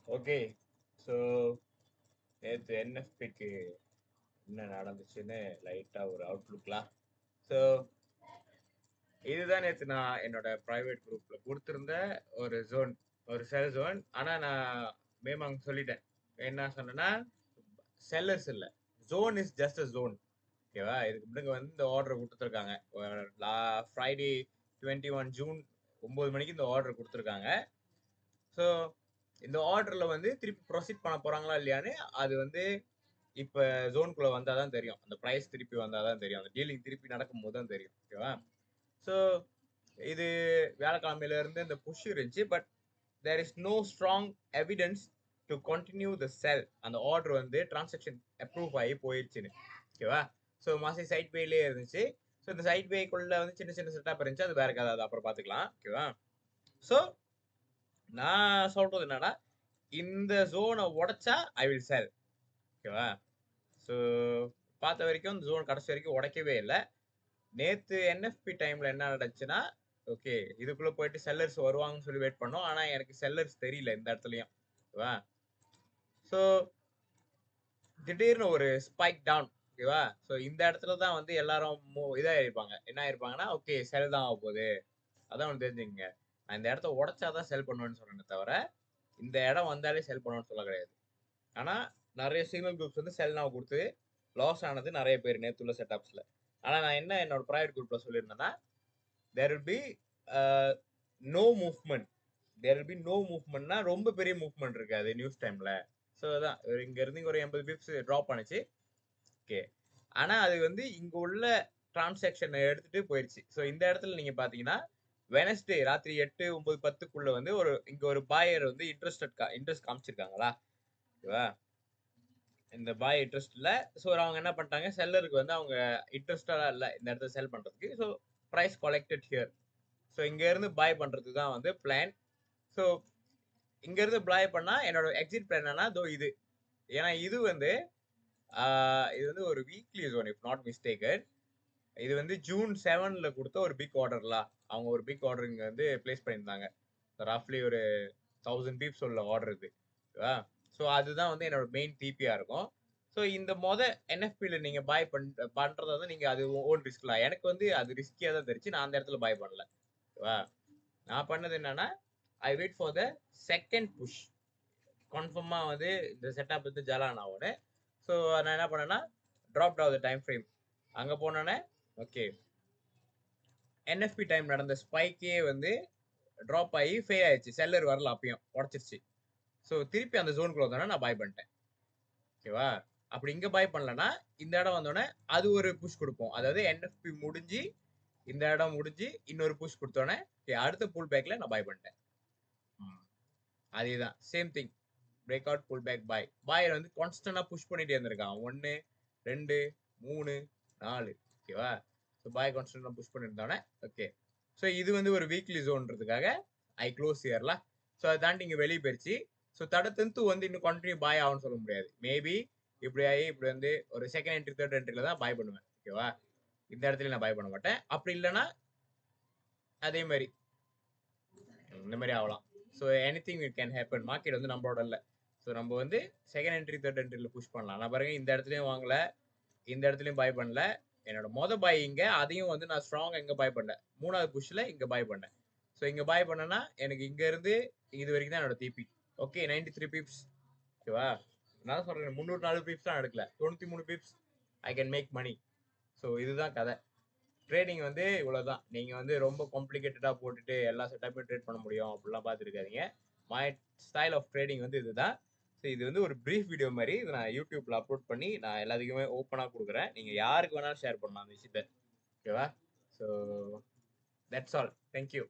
Okay. So நேத்து என்எஃபிக்கு என்ன நடந்துச்சுன்னு லைட்டா ஒரு அவுட்லுக்லாம். ஸோ இதுதான் நேத்து நான் என்னோட பிரைவேட் குரூப்ல குடுத்திருந்த ஒரு ஜோன். ஒரு செல் ஜோன். ஆனா நான் மேமாங் சொல்லிட்டேன். என்ன சொன்னேன்னா, செல்லர்ஸ் இல்ல. Zone is just a zone. ஓகேவா? இதுக்கு முன்னாடி வந்து இந்த ஆர்டர் குடுத்துருக்காங்க. ஃப்ரைடே 21 ஜூன் 9 மணிக்கு இந்த ஆர்டர் குடுத்துருக்காங்க. ஸோ இந்த ஆர்டர்ல வந்து திருப்பி ப்ரொசீட் பண்ண போறாங்களா இல்லையான்னு அது வந்து இப்ப ஜோனுக்குள்ள வந்தா தான் தெரியும். அந்த பிரைஸ் திருப்பி வந்தா தான் தெரியும். அந்த டீலிங் திருப்பி நடக்கும்போது தான் தெரியும். ஓகேவா? ஸோ இது வியாழக்கிழமையில இருந்து இந்த புஷ் இருந்துச்சு. But there is no strong evidence to continue the sell. அந்த ஆர்டர் வந்து டிரான்சாக்ஷன் அப்ரூவ் ஆகி போயிடுச்சுன்னு. ஓகேவா? ஸோ மாசி சைட் பேலயே இருந்துச்சு. ஸோ இந்த சைட் பேக்குள்ள வந்து சின்ன சின்ன செட்டப் இருந்துச்சு. அது வேற கதை. அது அப்புறம் பார்த்துக்கலாம். ஓகேவா? ஸோ நான் சொல்றது என்னன்னா, இந்த ஜோனை உடைச்சா ஐ வில் செல். ஓகேவா? ஸோ பார்த்த வரைக்கும் இந்த ஜோன் கடைசி வரைக்கும் உடைக்கவே இல்லை. நேத்து என்எஃப்பி டைம்ல என்ன நடந்துச்சுன்னா, ஓகே இதுக்குள்ள போயிட்டு செல்லர்ஸ் வருவாங்கன்னு சொல்லி வெயிட் பண்ணோம். ஆனா எனக்கு செல்லர்ஸ் தெரியல இந்த இடத்துலயும். ஓகேவா? ஸோ திடீர்னு ஒரு ஸ்பைக் டவுன். ஓகேவா? ஸோ இந்த இடத்துல தான் வந்து எல்லாரும் இதாயிருப்பாங்க. என்ன ஆயிருப்பாங்கன்னா, ஓகே செல் தான் ஆக போகுது. அதான் ஒன்று தெரிஞ்சுக்கங்க. நான் இந்த இடத்த உடைச்சாதான் செல் பண்ணுவேன்னு சொன்னேனே தவிர, இந்த இடம் வந்தாலே செல் பண்ணுவேன்னு சொல்ல கிடையாது. ஆனா நிறைய சிக்னல் குரூப்ஸ் வந்து செல் நாவ் கொடுத்து லாஸ் ஆனது நிறைய பேர் நேத்துள்ள செட்டப்ஸ்ல. ஆனா நான் என்ன என்னோட பிரைவேட் குரூப்ல சொல்லியிருந்தேன்னா, there will be no movement. there will be no movementனா ரொம்ப பெரிய மூவ்மெண்ட் இருக்காது நியூஸ் டைம்ல. ஸோ அதான் இங்க இருந்து ஒரு 80 பிப்ஸ் ட்ராப் பண்ணுச்சு. ஓகே. ஆனா அது வந்து இங்க உள்ள டிரான்சாக்ஷன் எடுத்துட்டு போயிடுச்சு. ஸோ இந்த இடத்துல நீங்க பாத்தீங்கன்னா வெனஸ்டே ராத்திரி 8 9 10க்குள்ள வந்து இங்க ஒரு பாயர் வந்து இன்ட்ரெஸ்ட் காமிச்சிருக்காங்களா? ஓகேவா? இந்த பாய் இன்ட்ரெஸ்ட் இல்ல. ஸோ அவங்க என்ன பண்ணிட்டாங்க, செல்லருக்கு வந்து அவங்க இன்ட்ரெஸ்டா இல்ல இந்த இடத்துல செல் பண்றதுக்கு. So price collected here. So இங்க இருந்து பாய் பண்றதுக்கு தான் வந்து பிளான். ஸோ இங்க இருந்து பாய் பண்ணா என்னோட எக்ஸிட் பிளான் என்னன்னா தோ இது. ஏன்னா இது வந்து ஒரு weekly zone if not mistaken. இது வந்து ஜூன் 7ல கொடுத்த ஒரு பிக் ஆர்டர்லா. அவங்க ஒரு பிக் ஆர்டர் இங்க வந்து பிளேஸ் பண்ணியிருந்தாங்க. ரஃப்லி ஒரு 1000 பீப்ஸ் உள்ள ஆர்டர் இது. ஸோ அதுதான் வந்து என்னோட மெயின் டிபியா இருக்கும். ஸோ இந்த என்எஃபில நீங்க பாய் பண்றத வந்து நீங்க அது ஓன் ரிஸ்க்லாம். எனக்கு வந்து அது ரிஸ்கியா தான் தெரிஞ்சு நான் அந்த இடத்துல பாய் பண்ணல. ஓகேவா? நான் பண்ணது என்னன்னா, I wait for the second push. கன்ஃபார்மா வந்து இந்த செட்டப் வந்து ஜலான் ஆகும். ஸோ நான் என்ன பண்ணேன்னா, ட்ராப் ஆகுது டைம் ஃப்ரேம். அங்க போனோன்னே ஓகே என்எஃபி டைம் நடந்த ஸ்பைக்கே வந்து ட்ராப் ஆகி ஃபெயில் ஆயிடுச்சு. செல்லர் வரல அப்பயும் உடச்சிருச்சு. ஸோ திருப்பி அந்த ஜோனுக்குள்ள வந்தோன்னா நான் பாய் பண்ணிட்டேன். ஓகேவா? அப்படி இங்க பாய் பண்ணலன்னா இந்த இடம் வந்தோடனே அது ஒரு புஷ் கொடுப்போம். அதாவது என்எஃபி முடிஞ்சு இந்த இடம் முடிஞ்சு இன்னொரு புஷ் கொடுத்தோன்னே அடுத்த புல் பேக்ல நான் பாய் பண்ணிட்டேன். அதேதான் same thing. Break out pull back buy. Buyer வந்து கான்ஸ்டன்டா புஷ் பண்ணிட்டே இருந்திருக்கான். 1 2 3 4. ஓகேவா? ஸோ பாய் கான்ஸ்டன்டா புஷ் பண்ணிருந்தோன்னே ஓகே. ஸோ இது வந்து ஒரு வீக்லி ஜோன்றதுக்காக ஐ க்ளோஸ் இயர்லாம். ஸோ அதை தாண்டி இங்க வெளியே போயிடுச்சு. ஸோ தடுத்து வந்து இன்னும் கண்டினியூ பாய் ஆகும்னு சொல்ல முடியாது. மேபி இப்படி ஆகி இப்படி வந்து ஒரு செகண்ட் என்ட்ரி தேர்ட் என்ட்ரில தான் பாய் பண்ணுவேன். ஓகேவா? இந்த இடத்துல நான் பாய் பண்ண மாட்டேன். அப்படி இல்லைன்னா அதே மாதிரி இந்த மாதிரி ஆகலாம். So any thing it can happen. Market வந்து நம்மளோட இல்லை. ஸோ நம்ம வந்து செகண்ட் என்ட்ரி தேர்ட் என்ட்ரில புஷ் பண்ணலாம். நான் பாருங்க இந்த இடத்துலயும் வாங்கல, இந்த இடத்துலயும் பாய் பண்ணல. என்னோட பாய் இங்க, அதையும் வந்து நான் ஸ்ட்ராங்கா இங்க பாய் பண்ணேன். மூணாவது புஷ்ல இங்க பாய் பண்ணேன். ஸோ இங்க பாய் பண்ணனா எனக்கு இங்க இருந்து இது வரைக்கும் தான் என்னோட டிபி. Okay 93 pips. ஓகேவா? நான் சொல்றேன் 304 பிப்ஸ் தான் எடுக்கல. 93 pips I can make money. So இதுதான் கதை. ட்ரேடிங் வந்து இவ்வளவுதான். நீங்க வந்து ரொம்ப காம்ப்ளிகேட்டடா போட்டுட்டு எல்லா செட்டப்பையும் ட்ரேட் பண்ண முடியும் அப்படிலாம் பார்த்துருக்காதீங்க. மை ஸ்டைல் ஆஃப் ட்ரேடிங் வந்து இதுதான். ஸோ இது வந்து ஒரு ப்ரீஃப் வீடியோ மாதிரி இதை நான் யூடியூப்ல அப்லோட் பண்ணி நான் எல்லாத்துக்குமே ஓப்பனாக கொடுக்குறேன். நீங்க யாருக்கு வேணாலும் ஷேர் பண்ணலாம் அந்த விஷயத்த. ஓகேவா? So that's all. தேங்க்யூ.